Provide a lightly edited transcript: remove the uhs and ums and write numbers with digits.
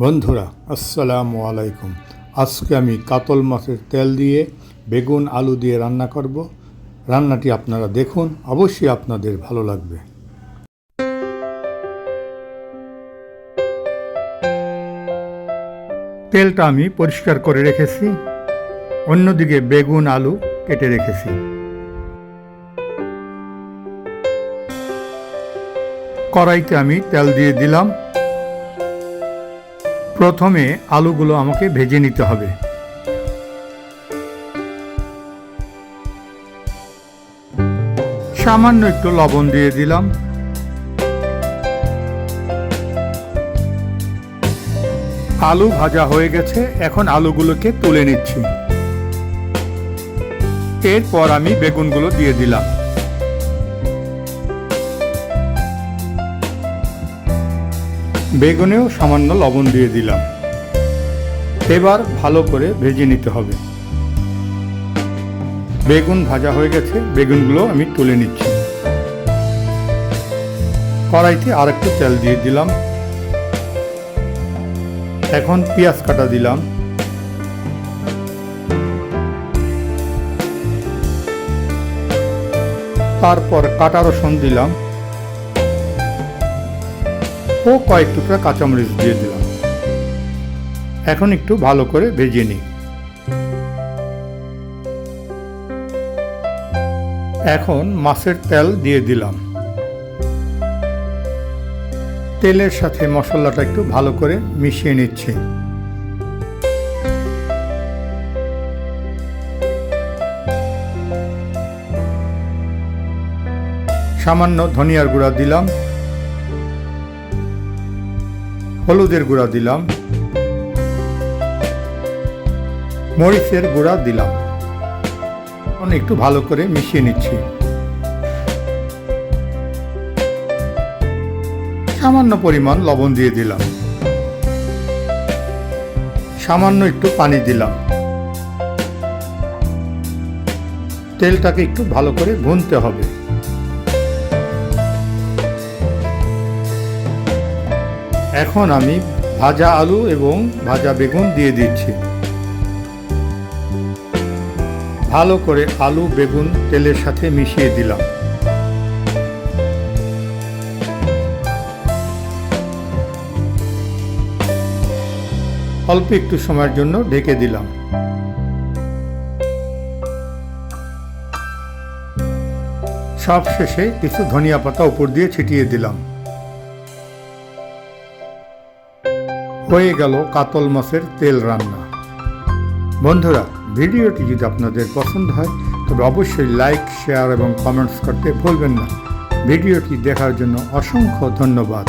বন্ধুরা আসসালামু আলাইকুম। আজকে আমি কাতল মাছের তেল দিয়ে বেগুন আলু দিয়ে রান্না করব। রান্নাটি আপনারা দেখুন, অবশ্যই আপনাদের ভালো লাগবে। তেলটা আমি পরিষ্কার করে রেখেছি, অন্যদিকে বেগুন আলু কেটে রেখেছি। কড়াইতে আমি তেল দিয়ে দিলাম। প্রথমে আলুগুলো আমাকে ভেজে নিতে হবে। সামান্য একটু লবণ দিয়ে দিলাম। আলু ভাজা হয়ে গেছে, এখন আলুগুলোকে তুলে নিচ্ছি। এরপর আমি বেগুনগুলো দিয়ে দিলাম। বেগুনেও সামান্য লবণ দিয়ে দিলাম। এবার ভালো করে ভেজে নিতে হবে। বেগুন ভাজা হয়ে গেছে, বেগুনগুলো আমি তুলে নিচ্ছি। কড়াইতে আরেকটু তেল দিয়ে দিলাম। এখন পেঁয়াজ কাটা দিলাম। তারপর কাটা রসুন দিলাম ও কয়েক টুকরা কাঁচামরিচ দিয়ে দিলাম। এখন একটু ভালো করে ভেজে নিই। এখন মাছের তেল দিয়ে দিলাম। তেলের সাথে মশলাটা একটু ভালো করে মিশিয়ে নিচ্ছি। সামান্য ধনিয়ার গুঁড়া দিলাম, হলুদের গুঁড়া দিলাম, মরিচের গুঁড়া দিলাম। একটু ভালো করে মিশিয়ে নিচ্ছি। সামান্য পরিমাণ লবণ দিয়ে দিলাম। সামান্য একটু পানি দিলাম। তেলটাকে একটু ভালো করে ভুনতে হবে। এখন আমি ভাজা আলু এবং ভাজা বেগুন দিয়ে দিচ্ছি। ভালো করে আলু বেগুন তেলের সাথে মিশিয়ে দিলাম। অল্প একটু সময়ের জন্য ঢেকে দিলাম। সব শেষে কিছু ধনিয়া পাতা উপর দিয়ে ছিটিয়ে দিলাম। হয়ে গেল কাতল মাছের তেল রান্না। বন্ধুরা, ভিডিওটি যদি আপনাদের পছন্দ হয় তবে অবশ্যই লাইক, শেয়ার এবং কমেন্টস করতে ভুলবেন না। ভিডিওটি দেখার জন্য অসংখ্য ধন্যবাদ।